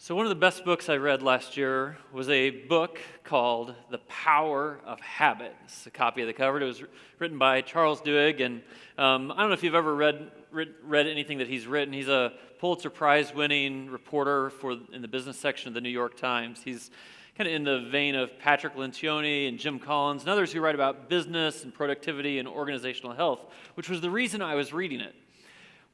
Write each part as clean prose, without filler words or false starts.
So one of the best books I read last year was a book called The Power of Habit. It's a copy of the cover. It was written by Charles Duhigg, and I don't know if you've ever read anything that he's written. He's a Pulitzer Prize-winning reporter in the business section of the New York Times. He's kind of in the vein of Patrick Lencioni and Jim Collins and others who write about business and productivity and organizational health, which was the reason I was reading it.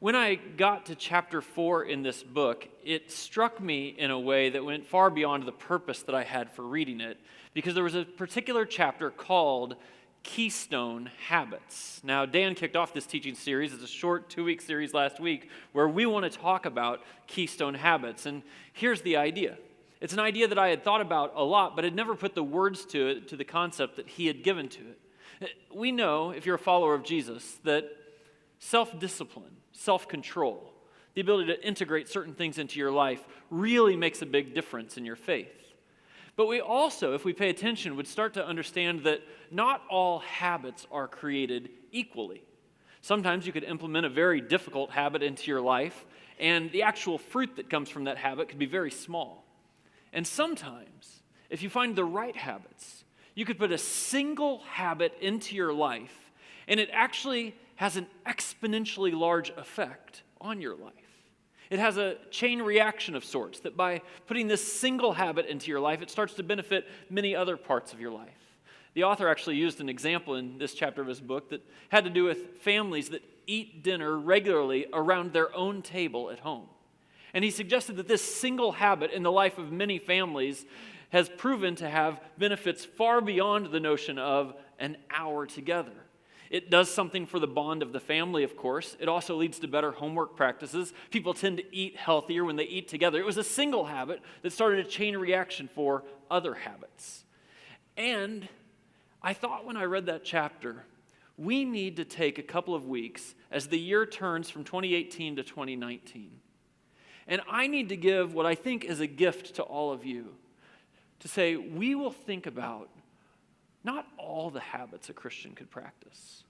When I got to chapter 4 in this book, it struck me in a way that went far beyond the purpose that I had for reading it, because there was a particular chapter called Keystone Habits. Now, Dan kicked off this teaching series. It's a short 2-week series last week where we want to talk about Keystone Habits. And here's the idea. It's an idea that I had thought about a lot, but had never put the words to it, to the concept that he had given to it. We know, if you're a follower of Jesus, that self-discipline, self-control, the ability to integrate certain things into your life really makes a big difference in your faith. But we also, if we pay attention, would start to understand that not all habits are created equally. Sometimes you could implement a very difficult habit into your life, and the actual fruit that comes from that habit could be very small. And sometimes, if you find the right habits, you could put a single habit into your life, and it actually has an exponentially large effect on your life. It has a chain reaction of sorts, that by putting this single habit into your life, it starts to benefit many other parts of your life. The author actually used an example in this chapter of his book that had to do with families that eat dinner regularly around their own table at home. And he suggested that this single habit in the life of many families has proven to have benefits far beyond the notion of an hour together. It does something for the bond of the family, of course. It also leads to better homework practices. People tend to eat healthier when they eat together. It was a single habit that started a chain reaction for other habits. And I thought when I read that chapter, we need to take a couple of weeks as the year turns from 2018 to 2019. And I need to give what I think is a gift to all of you, to say we will think about not all the habits a Christian could practice,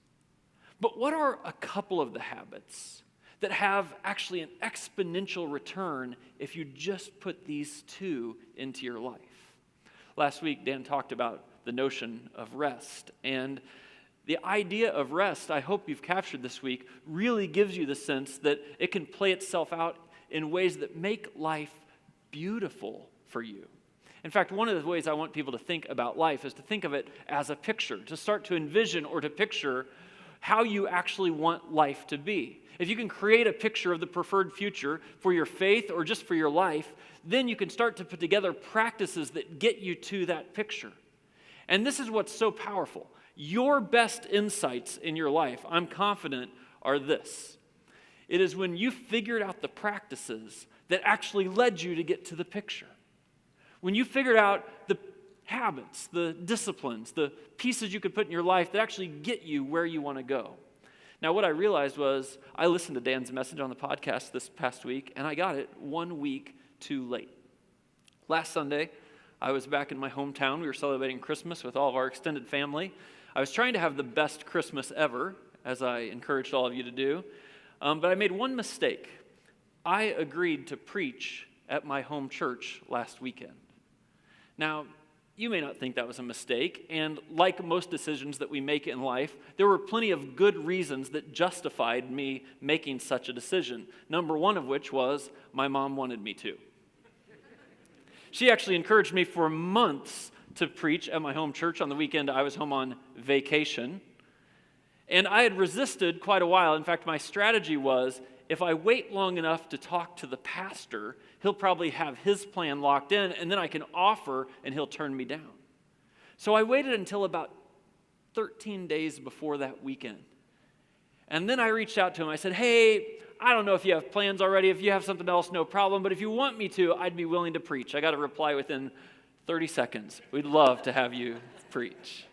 but what are a couple of the habits that have actually an exponential return if you just put these two into your life? Last week, Dan talked about the notion of rest, and the idea of rest, I hope you've captured this week, really gives you the sense that it can play itself out in ways that make life beautiful for you. In fact, one of the ways I want people to think about life is to think of it as a picture, to start to envision or to picture how you actually want life to be. If you can create a picture of the preferred future for your faith or just for your life, then you can start to put together practices that get you to that picture. And this is what's so powerful. Your best insights in your life, I'm confident, are this. It is when you figured out the practices that actually led you to get to the picture. When you figured out the habits, the disciplines, the pieces you could put in your life that actually get you where you want to go. Now, what I realized was I listened to Dan's message on the podcast this past week, and I got it 1 week too late. Last Sunday, I was back in my hometown. We were celebrating Christmas with all of our extended family. I was trying to have the best Christmas ever, as I encouraged all of you to do, but I made one mistake. I agreed to preach at my home church last weekend. Now, you may not think that was a mistake, and like most decisions that we make in life, there were plenty of good reasons that justified me making such a decision. Number one of which was my mom wanted me to. She actually encouraged me for months to preach at my home church on the weekend I was home on vacation. And I had resisted quite a while. In fact, my strategy was, if I wait long enough to talk to the pastor, he'll probably have his plan locked in, and then I can offer, and he'll turn me down. So I waited until about 13 days before that weekend. And then I reached out to him. I said, hey, I don't know if you have plans already. If you have something else, no problem. But if you want me to, I'd be willing to preach. I got a reply within 30 seconds. We'd love to have you preach.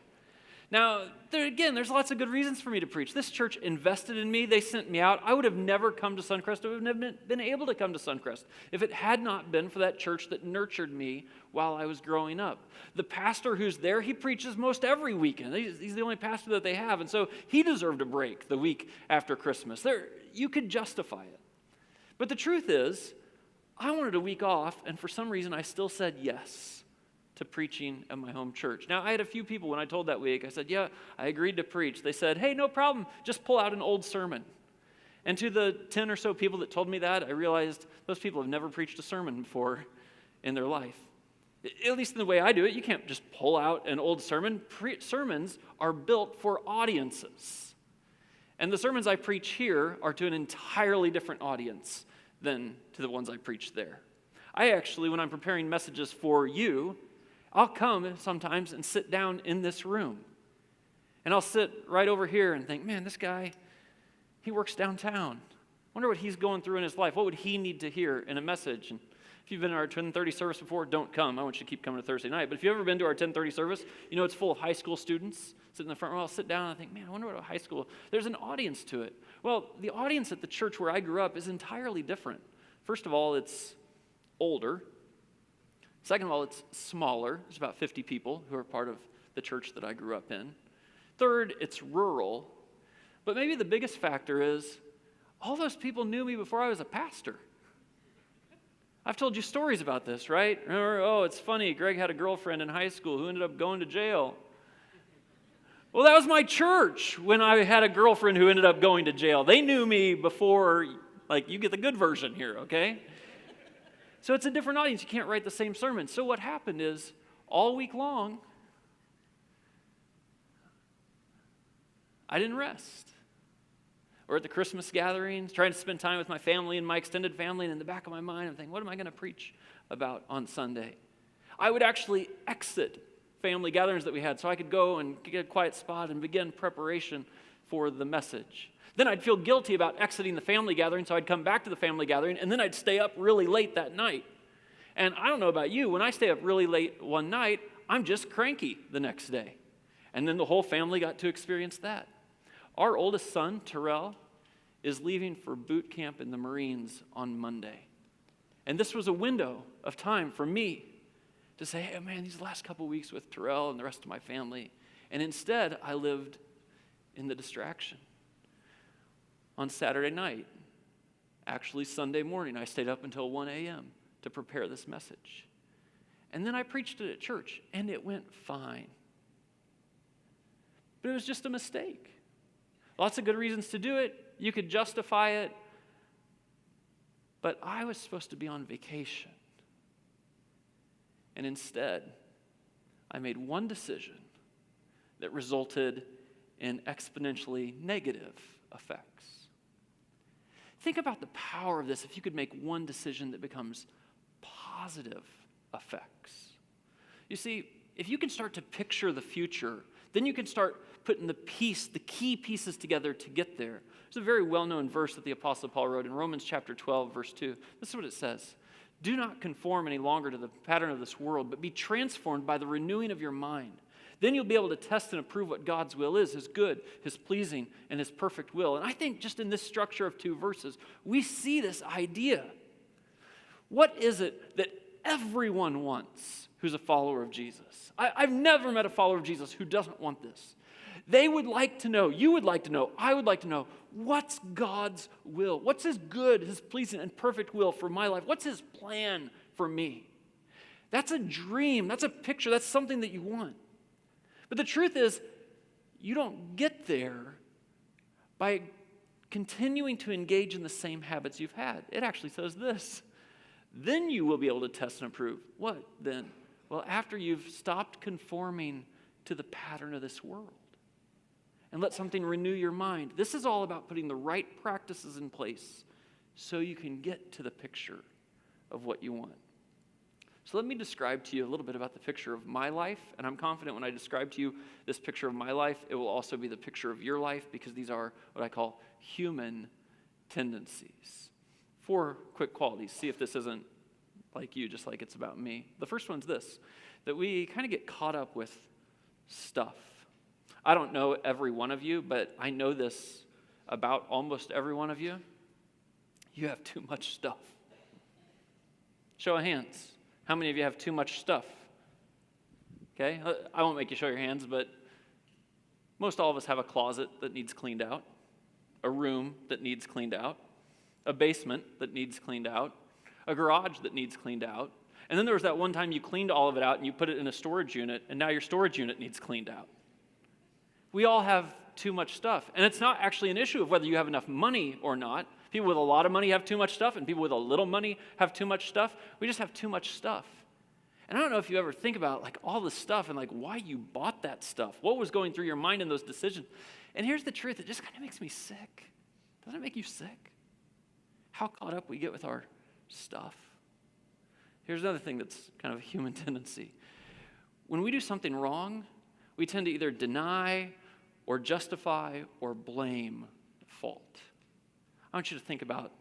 Now, there's lots of good reasons for me to preach. This church invested in me. They sent me out. I would have never come to Suncrest. I would have never been able to come to Suncrest if it had not been for that church that nurtured me while I was growing up. The pastor who's there, he preaches most every weekend. He's the only pastor that they have, and so he deserved a break the week after Christmas. You could justify it. But the truth is, I wanted a week off, and for some reason I still said yes to preaching at my home church. Now, I had a few people when I told that week, I said, yeah, I agreed to preach. They said, hey, no problem, just pull out an old sermon. And to the 10 or so people that told me that, I realized those people have never preached a sermon before in their life. At least in the way I do it, you can't just pull out an old sermon. Sermons are built for audiences. And the sermons I preach here are to an entirely different audience than to the ones I preach there. I actually, when I'm preparing messages for you, I'll come sometimes and sit down in this room. And I'll sit right over here and think, man, this guy, he works downtown. Wonder what he's going through in his life. What would he need to hear in a message? And if you've been in our 10:30 service before, don't come. I want you to keep coming to Thursday night. But if you've ever been to our 10:30 service, you know it's full of high school students sitting in the front row. I'll sit down and I think, man, I wonder what a high school, there's an audience to it. Well, the audience at the church where I grew up is entirely different. First of all, it's older. Second of all, it's smaller. There's about 50 people who are part of the church that I grew up in. Third, it's rural. But maybe the biggest factor is all those people knew me before I was a pastor. I've told you stories about this, right? Remember, oh, it's funny, Greg had a girlfriend in high school who ended up going to jail. Well, that was my church when I had a girlfriend who ended up going to jail. They knew me before, like, you get the good version here, okay? So it's a different audience. You can't write the same sermon. So what happened is, all week long, I didn't rest. Or at the Christmas gatherings, trying to spend time with my family and my extended family, and in the back of my mind, I'm thinking, what am I going to preach about on Sunday? I would actually exit family gatherings that we had so I could go and get a quiet spot and begin preparation for the message. Then I'd feel guilty about exiting the family gathering, so I'd come back to the family gathering, and then I'd stay up really late that night. And I don't know about you, when I stay up really late one night, I'm just cranky the next day. And then the whole family got to experience that. Our oldest son, Terrell, is leaving for boot camp in the Marines on Monday. And this was a window of time for me to say, hey, man, these last couple weeks with Terrell and the rest of my family. And instead, I lived in the distraction. On Saturday night, actually Sunday morning, I stayed up until 1 a.m. to prepare this message. And then I preached it at church, and it went fine. But it was just a mistake. Lots of good reasons to do it. You could justify it. But I was supposed to be on vacation. And instead, I made one decision that resulted in exponentially negative effects. Think about the power of this if you could make one decision that becomes positive effects. You see, if you can start to picture the future, then you can start putting the key pieces together to get there. There's a very well-known verse that the Apostle Paul wrote in Romans chapter 12, verse 2. This is what it says. Do not conform any longer to the pattern of this world, but be transformed by the renewing of your mind. Then you'll be able to test and approve what God's will is, his good, his pleasing, and his perfect will. And I think just in this structure of two verses, we see this idea. What is it that everyone wants who's a follower of Jesus? I've never met a follower of Jesus who doesn't want this. They would like to know, you would like to know, I would like to know, what's God's will? What's his good, his pleasing, and perfect will for my life? What's his plan for me? That's a dream. That's a picture. That's something that you want. But the truth is, you don't get there by continuing to engage in the same habits you've had. It actually says this. Then you will be able to test and approve. What then? Well, after you've stopped conforming to the pattern of this world and let something renew your mind. This is all about putting the right practices in place so you can get to the picture of what you want. So let me describe to you a little bit about the picture of my life, and I'm confident when I describe to you this picture of my life, it will also be the picture of your life because these are what I call human tendencies. 4 quick qualities. See if this isn't like you, just like it's about me. The first one's this, that we kind of get caught up with stuff. I don't know every one of you, but I know this about almost every one of you. You have too much stuff. Show of hands. How many of you have too much stuff? Okay, I won't make you show your hands, but most all of us have a closet that needs cleaned out, a room that needs cleaned out, a basement that needs cleaned out, a garage that needs cleaned out. And then there was that one time you cleaned all of it out and you put it in a storage unit, and now your storage unit needs cleaned out. We all have too much stuff. And it's not actually an issue of whether you have enough money or not. People with a lot of money have too much stuff, and people with a little money have too much stuff. We just have too much stuff. And I don't know if you ever think about like all the stuff and like why you bought that stuff. What was going through your mind in those decisions? And here's the truth, it just kind of makes me sick. Doesn't it make you sick? How caught up we get with our stuff. Here's another thing that's kind of a human tendency. When we do something wrong, we tend to either deny or justify or blame fault. I want you to think about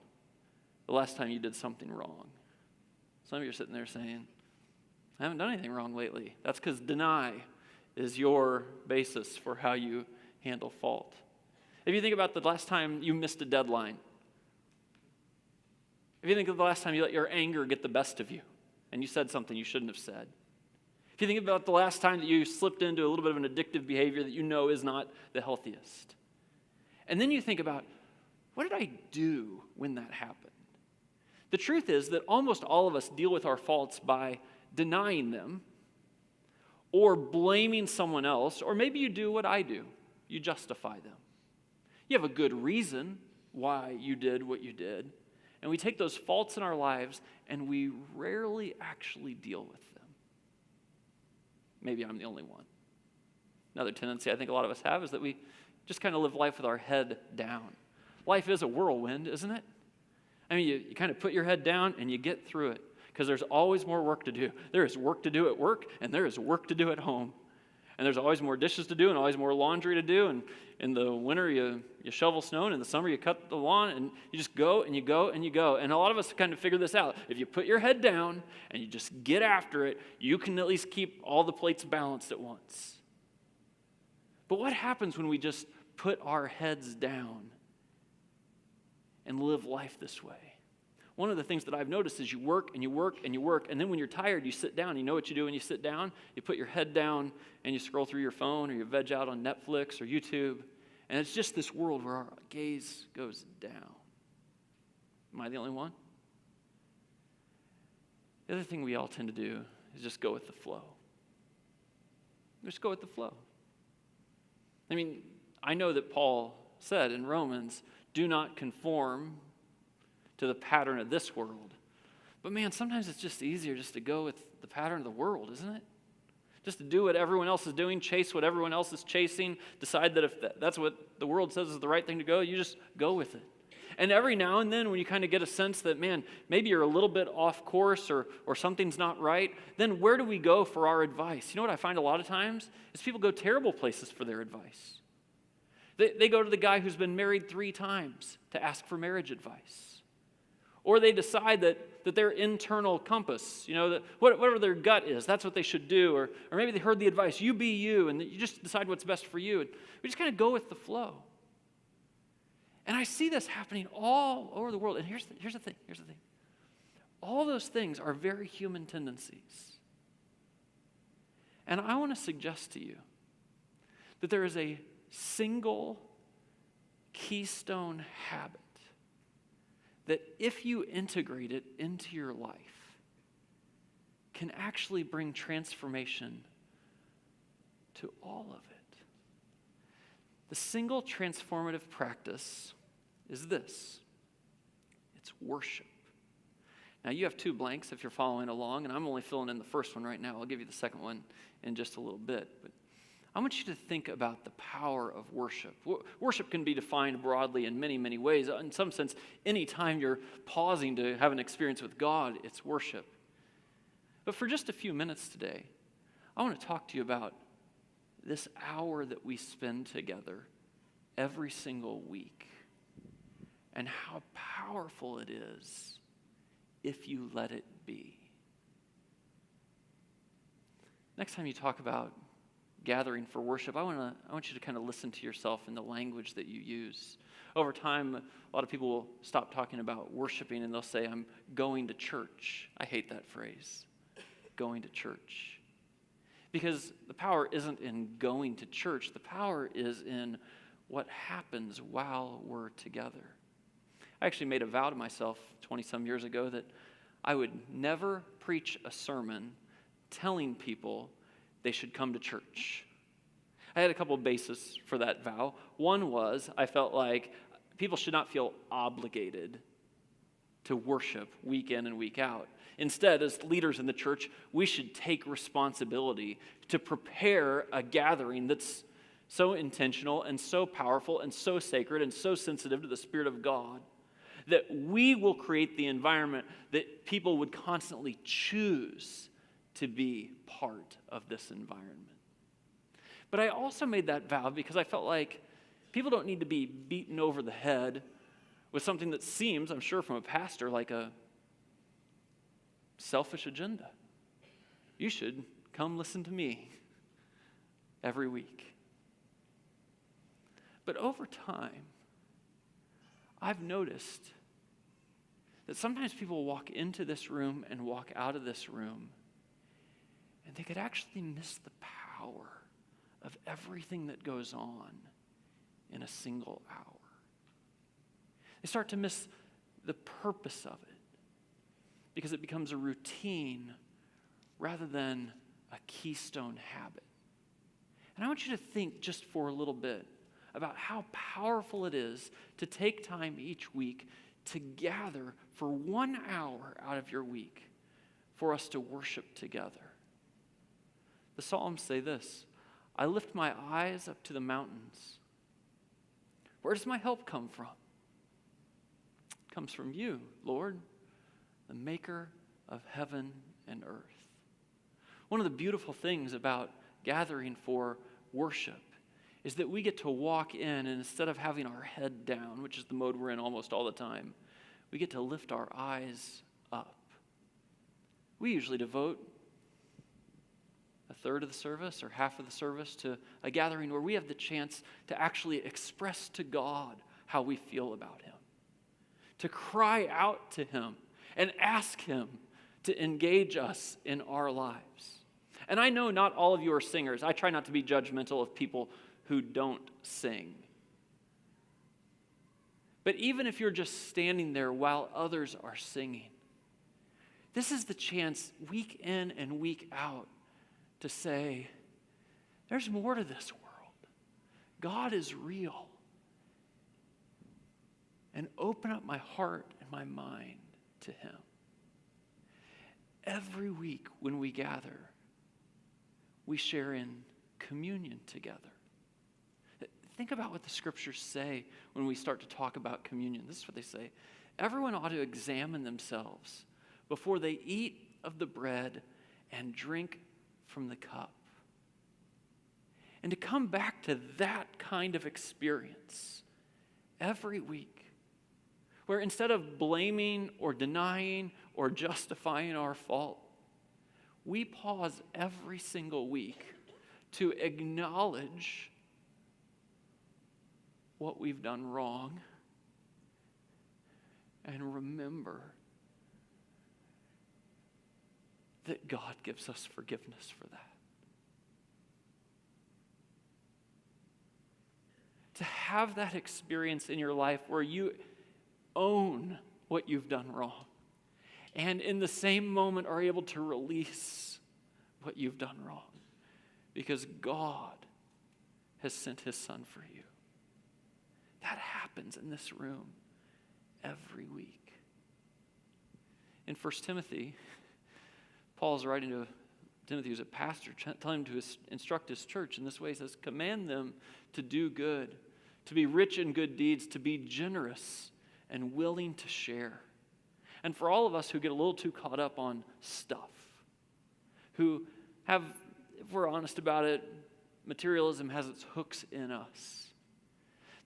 the last time you did something wrong. Some of you are sitting there saying, I haven't done anything wrong lately. That's because deny is your basis for how you handle fault. If you think about the last time you missed a deadline, if you think of the last time you let your anger get the best of you and you said something you shouldn't have said, if you think about the last time that you slipped into a little bit of an addictive behavior that you know is not the healthiest, and then you think about, what did I do when that happened? The truth is that almost all of us deal with our faults by denying them or blaming someone else, or maybe you do what I do. You justify them. You have a good reason why you did what you did, and we take those faults in our lives and we rarely actually deal with them. Maybe I'm the only one. Another tendency I think a lot of us have is that we just kind of live life with our head down. Life is a whirlwind, isn't it? I mean, you kind of put your head down and you get through it because there's always more work to do. There is work to do at work and there is work to do at home. And there's always more dishes to do and always more laundry to do. And in the winter, you shovel snow, and in the summer, you cut the lawn, and you just go and you go and you go. And a lot of us kind of figure this out. If you put your head down and you just get after it, you can at least keep all the plates balanced at once. But what happens when we just put our heads down and live life this way? One of the things that I've noticed is you work and you work and you work, and then when you're tired, you sit down. You know what you do when you sit down? You put your head down and you scroll through your phone, or you veg out on Netflix or YouTube, and it's just this world where our gaze goes down. Am I the only one? The other thing we all tend to do is just go with the flow. Just go with the flow. I mean, I know that Paul said in Romans, do not conform to the pattern of this world. But man, sometimes it's just easier just to go with the pattern of the world, isn't it? Just to do what everyone else is doing, chase what everyone else is chasing, decide that if that's what the world says is the right thing to go, you just go with it. And every now and then when you kind of get a sense that, man, maybe you're a little bit off course or something's not right, then where do we go for our advice? You know what I find a lot of times? Is people go terrible places for their advice. They go to the guy who's been married 3 times to ask for marriage advice. Or they decide that their internal compass, that whatever their gut is, that's what they should do. Or maybe they heard the advice, you be you, and you just decide what's best for you. And we just kind of go with the flow. And I see this happening all over the world. And here's the thing. All those things are very human tendencies. And I want to suggest to you that there is a single keystone habit that if you integrate it into your life, can actually bring transformation to all of it. The single transformative practice is this. It's worship. Now, you have 2 blanks if you're following along, and I'm only filling in the first one right now. I'll give you the second one in just a little bit. But I want you to think about the power of worship. Worship can be defined broadly in many, many ways. In some sense, anytime you're pausing to have an experience with God, it's worship. But for just a few minutes today, I want to talk to you about this hour that we spend together every single week and how powerful it is if you let it be. Next time you talk about gathering for worship, I want you to kind of listen to yourself in the language that you use. Over time, a lot of people will stop talking about worshiping and they'll say, I'm going to church. I hate that phrase, going to church. Because the power isn't in going to church. The power is in what happens while we're together. I actually made a vow to myself 20-some years ago that I would never preach a sermon telling people they should come to church. I had a couple of bases for that vow. One was I felt like people should not feel obligated to worship week in and week out. Instead, as leaders in the church, we should take responsibility to prepare a gathering that's so intentional and so powerful and so sacred and so sensitive to the Spirit of God that we will create the environment that people would constantly choose to be part of this environment. But I also made that vow because I felt like people don't need to be beaten over the head with something that seems, I'm sure from a pastor, like a selfish agenda. You should come listen to me every week. But over time, I've noticed that sometimes people walk into this room and walk out of this room, and they could actually miss the power of everything that goes on in a single hour. They start to miss the purpose of it because it becomes a routine rather than a keystone habit. And I want you to think just for a little bit about how powerful it is to take time each week to gather for 1 hour out of your week for us to worship together. The Psalms say this: I lift my eyes up to the mountains. Where does my help come from? It comes from you, Lord, the maker of heaven and earth. One of the beautiful things about gathering for worship is that we get to walk in, and instead of having our head down, which is the mode we're in almost all the time, we get to lift our eyes up. We usually devote a third of the service or half of the service to a gathering where we have the chance to actually express to God how we feel about Him, to cry out to Him and ask Him to engage us in our lives. And I know not all of you are singers. I try not to be judgmental of people who don't sing. But even if you're just standing there while others are singing, this is the chance week in and week out to say, there's more to this world. God is real. And open up my heart and my mind to Him. Every week when we gather, we share in communion together. Think about what the scriptures say when we start to talk about communion. This is what they say. Everyone ought to examine themselves before they eat of the bread and drink from the cup. And to come back to that kind of experience every week, where instead of blaming or denying or justifying our fault, we pause every single week to acknowledge what we've done wrong and remember that God gives us forgiveness for that. To have that experience in your life where you own what you've done wrong and in the same moment are able to release what you've done wrong because God has sent His Son for you. That happens in this room every week. In 1 Timothy, Paul's writing to Timothy, who's a pastor, telling him to instruct his church in this way. He says, command them to do good, to be rich in good deeds, to be generous and willing to share. And for all of us who get a little too caught up on stuff, who have, if we're honest about it, materialism has its hooks in us.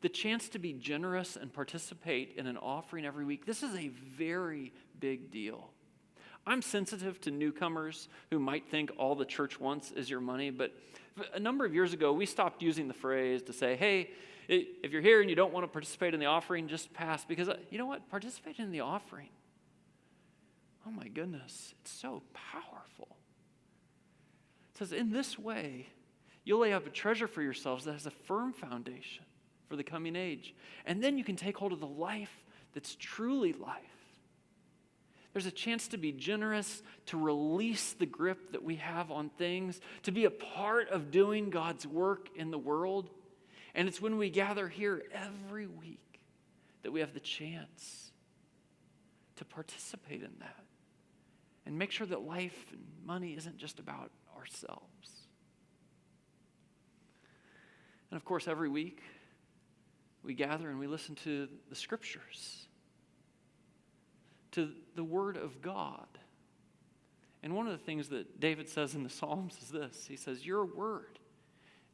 The chance to be generous and participate in an offering every week, this is a very big deal. I'm sensitive to newcomers who might think all the church wants is your money, but a number of years ago, we stopped using the phrase to say, hey, if you're here and you don't want to participate in the offering, just pass. Because you know what? Participating in the offering, oh my goodness, it's so powerful. It says, in this way, you'll lay up a treasure for yourselves that has a firm foundation for the coming age. And then you can take hold of the life that's truly life. There's a chance to be generous, to release the grip that we have on things, to be a part of doing God's work in the world. And it's when we gather here every week that we have the chance to participate in that and make sure that life and money isn't just about ourselves. And of course, every week we gather and we listen to the scriptures, to the Word of God. And one of the things that David says in the Psalms is this. He says, your word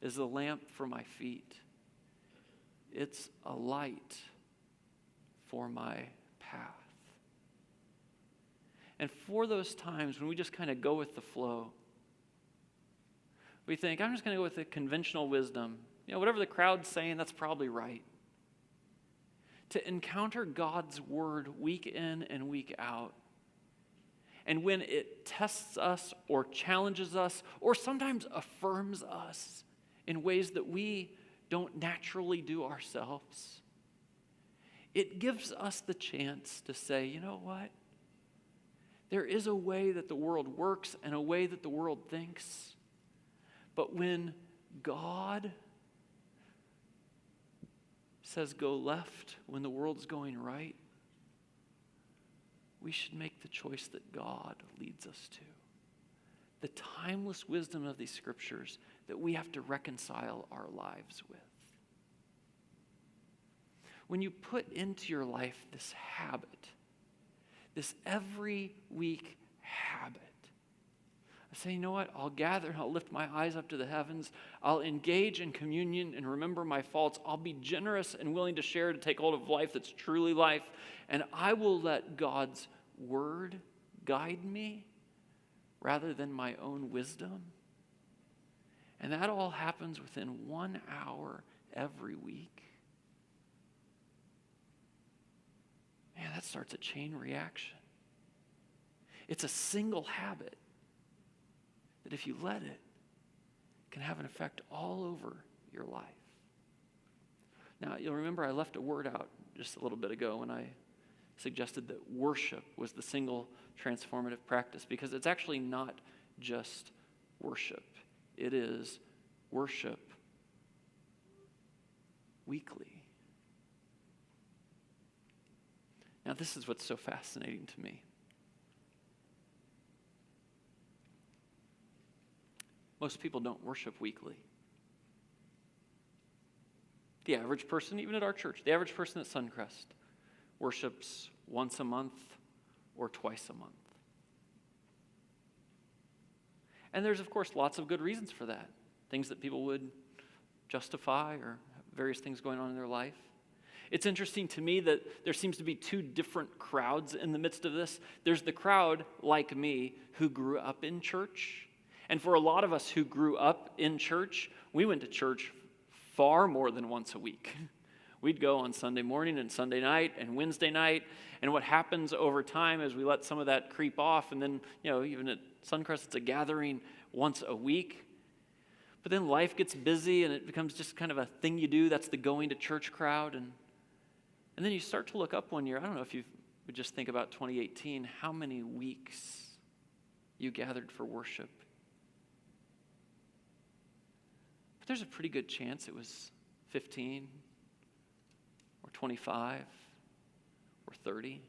is a lamp for my feet. It's a light for my path. And for those times when we just kind of go with the flow, we think, I'm just going to go with the conventional wisdom. Whatever the crowd's saying, that's probably right. To encounter God's word week in and week out. And when it tests us or challenges us or sometimes affirms us in ways that we don't naturally do ourselves, it gives us the chance to say, you know what? There is a way that the world works and a way that the world thinks. But when God says go left when the world's going right, we should make the choice that God leads us to. The timeless wisdom of these scriptures that we have to reconcile our lives with. When you put into your life this habit, this every week habit, I say, you know what? I'll gather and I'll lift my eyes up to the heavens. I'll engage in communion and remember my faults. I'll be generous and willing to share, to take hold of life that's truly life. And I will let God's word guide me rather than my own wisdom. And that all happens within 1 hour every week. Man, that starts a chain reaction. It's a single habit that if you let it, can have an effect all over your life. Now, you'll remember I left a word out just a little bit ago when I suggested that worship was the single transformative practice, because it's actually not just worship. It is worship weekly. Now, this is what's so fascinating to me. Most people don't worship weekly. The average person, even at our church, the average person at Suncrest worships once a month or twice a month. And there's, of course, lots of good reasons for that. Things that people would justify or various things going on in their life. It's interesting to me that there seems to be two different crowds in the midst of this. There's the crowd, like me, who grew up in church. And for a lot of us who grew up in church, we went to church far more than once a week. We'd go on Sunday morning and Sunday night and Wednesday night. And what happens over time is we let some of that creep off. And then, even at Suncrest, it's a gathering once a week. But then life gets busy and it becomes just kind of a thing you do. That's the going to church crowd. And then you start to look up one year. I don't know if you would just think about 2018, how many weeks you gathered for worship. But there's a pretty good chance it was 15 or 25 or 30.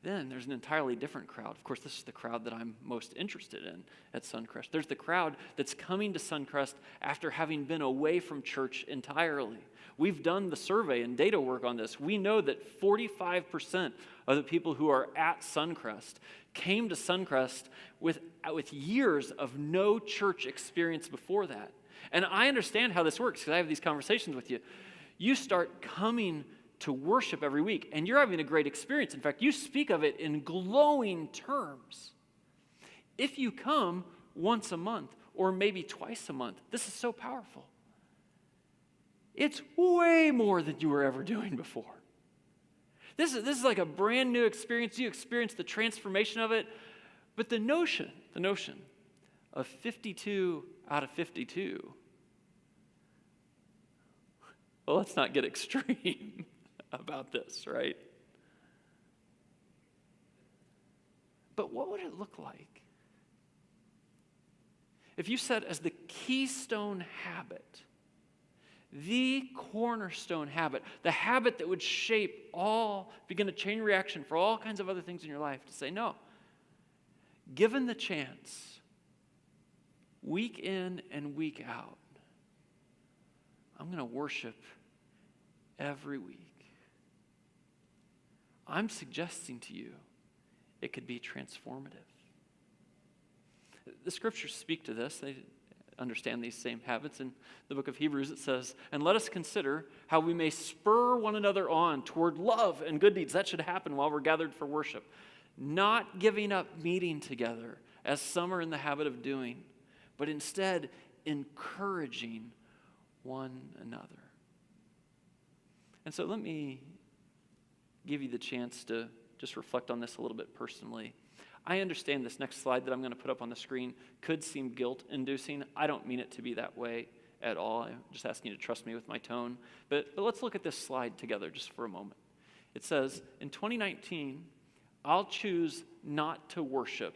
Then there's an entirely different crowd. Of course, this is the crowd that I'm most interested in at Suncrest. There's the crowd that's coming to Suncrest after having been away from church entirely. We've done the survey and data work on this. We know that 45% of the people who are at Suncrest came to Suncrest with years of no church experience before that. And I understand how this works because I have these conversations with you. You start coming to worship every week, and you're having a great experience. In fact, you speak of it in glowing terms. If you come once a month or maybe twice a month, this is so powerful. It's way more than you were ever doing before. This is like a brand new experience. You experience the transformation of it. But the notion of 52 out of 52, well, let's not get extreme about this, right? But what would it look like if you said, as the keystone habit, the cornerstone habit, the habit that would begin a chain reaction for all kinds of other things in your life, to say, no, given the chance, week in and week out, I'm going to worship every week. I'm suggesting to you it could be transformative. The scriptures speak to this. They understand these same habits. In the book of Hebrews, it says, and let us consider how we may spur one another on toward love and good deeds. That should happen while we're gathered for worship. Not giving up meeting together, as some are in the habit of doing, but instead encouraging one another. And so let me give you the chance to just reflect on this a little bit personally. I understand this next slide that I'm going to put up on the screen could seem guilt-inducing. I don't mean it to be that way at all. I'm just asking you to trust me with my tone. But let's look at this slide together just for a moment. It says, in 2019, I'll choose not to worship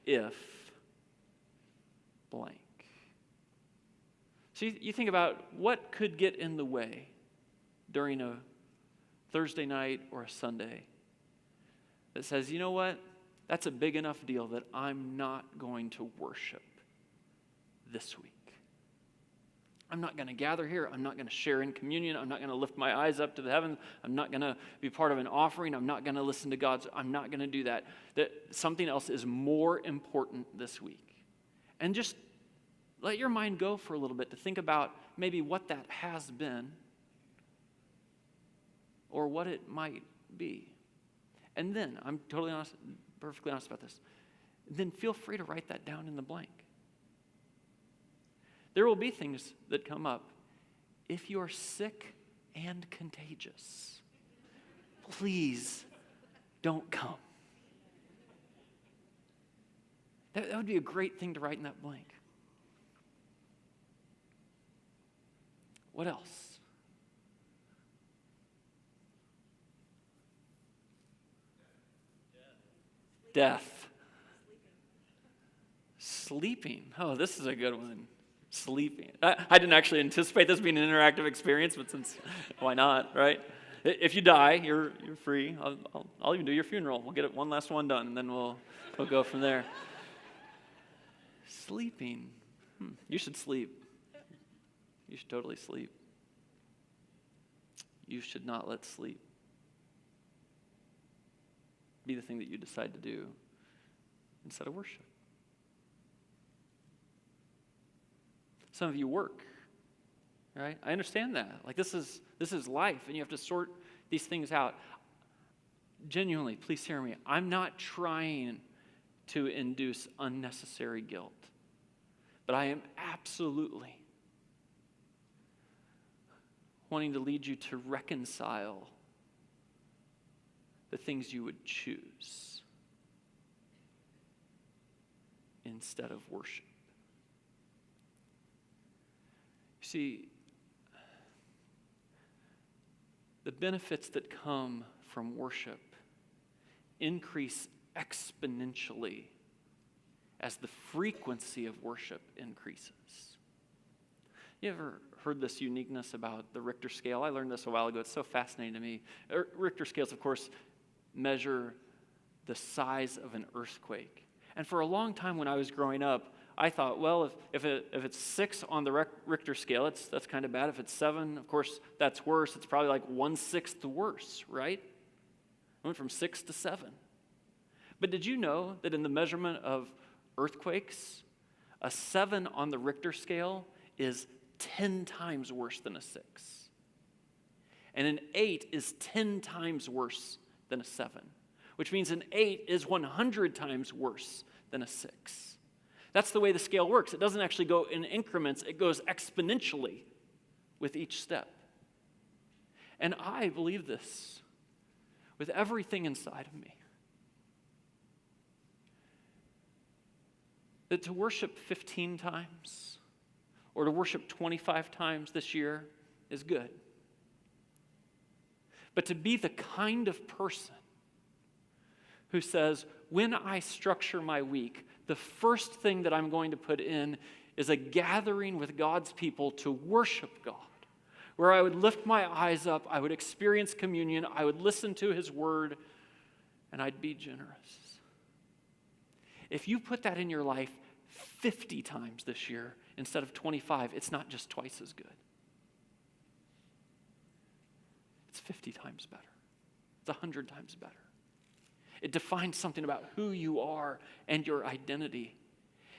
if blank. So you think about what could get in the way during a Thursday night or a Sunday that says, you know what? That's a big enough deal that I'm not going to worship this week. I'm not going to gather here. I'm not going to share in communion. I'm not going to lift my eyes up to the heavens. I'm not going to be part of an offering. I'm not going to listen to God's. I'm not going to do that. That something else is more important this week. And just let your mind go for a little bit to think about maybe what that has been or what it might be. And then, I'm totally honest, perfectly honest about this, then feel free to write that down in the blank. There will be things that come up. If you are sick and contagious, please don't come. That would be a great thing to write in that blank. What else? Death. Sleeping. Oh, this is a good one. Sleeping. I didn't actually anticipate this being an interactive experience, but since, why not, right? If you die, you're free. I'll even do your funeral. We'll get it one last one done, and then we'll go from there. Sleeping. You should sleep. You should totally sleep. You should not let sleep be the thing that you decide to do instead of worship. Some of you work, right? I understand that. Like this is life, and you have to sort these things out. Genuinely, please hear me. I'm not trying to induce unnecessary guilt, but I am absolutely wanting to lead you to reconcile the things you would choose instead of worship. You see, the benefits that come from worship increase exponentially as the frequency of worship increases. You ever heard this uniqueness about the Richter scale? I learned this a while ago. It's so fascinating to me. Richter scales, of course, measure the size of an earthquake. And for a long time when I was growing up, I thought, well, if it's 6 on the Richter scale, that's kind of bad. If it's 7, of course, that's worse. It's probably like 1/6 worse, right? I went from 6 to 7. But did you know that in the measurement of earthquakes, a 7 on the Richter scale is 10 times worse than a 6? And an 8 is 10 times worse than a 7, which means an 8 is 100 times worse than a 6. That's the way the scale works. It doesn't actually go in increments. It goes exponentially with each step. And I believe this with everything inside of me. That to worship 15 times or to worship 25 times this year is good. But to be the kind of person who says, when I structure my week, the first thing that I'm going to put in is a gathering with God's people to worship God, where I would lift my eyes up, I would experience communion, I would listen to his word, and I'd be generous. If you put that in your life 50 times this year instead of 25, it's not just twice as good. It's 50 times better. It's 100 times better. It defines something about who you are and your identity.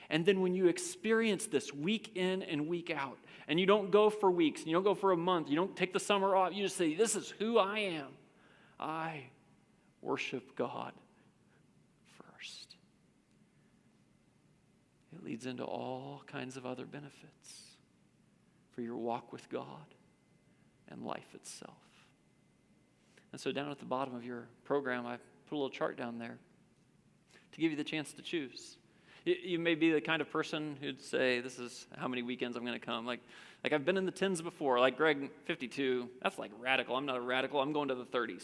And then when you experience this week in and week out, and you don't go for weeks, and you don't go for a month, you don't take the summer off, you just say, this is who I am. I worship God first. It leads into all kinds of other benefits for your walk with God and life itself. And so down at the bottom of your program, I put a little chart down there to give you the chance to choose. You may be the kind of person who'd say, this is how many weekends I'm going to come. Like I've been in the 10s before. Like Greg, 52, that's like radical. I'm not a radical. I'm going to the 30s.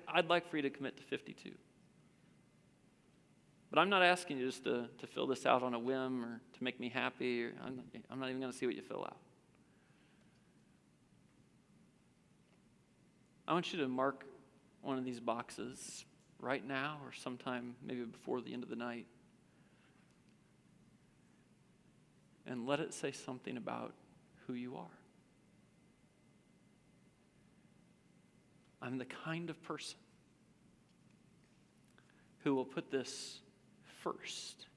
I'd like for you to commit to 52. But I'm not asking you just to fill this out on a whim or to make me happy. Or I'm not even going to see what you fill out. I want you to mark one of these boxes right now or sometime maybe before the end of the night. And let it say something about who you are. I'm the kind of person who will put this first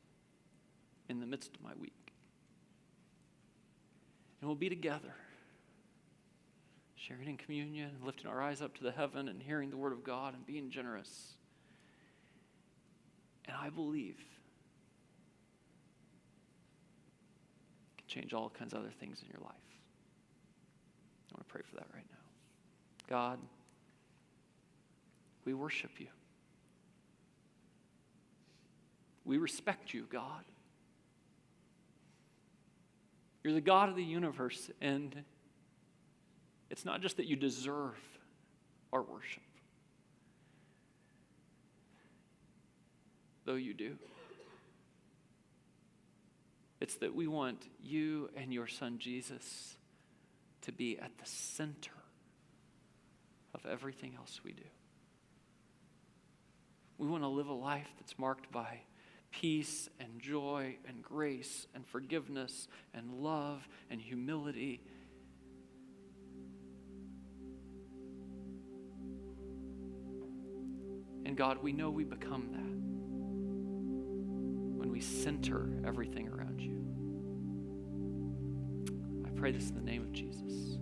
in the midst of my week. And we'll be together, sharing in communion, and lifting our eyes up to the heaven and hearing the word of God and being generous. And I believe it can change all kinds of other things in your life. I want to pray for that right now. God, we worship you. We respect you, God. You're the God of the universe, and it's not just that you deserve our worship, though you do. It's that we want you and your son Jesus to be at the center of everything else we do. We want to live a life that's marked by peace and joy and grace and forgiveness and love and humility. And God, we know we become that when we center everything around you. I pray this in the name of Jesus.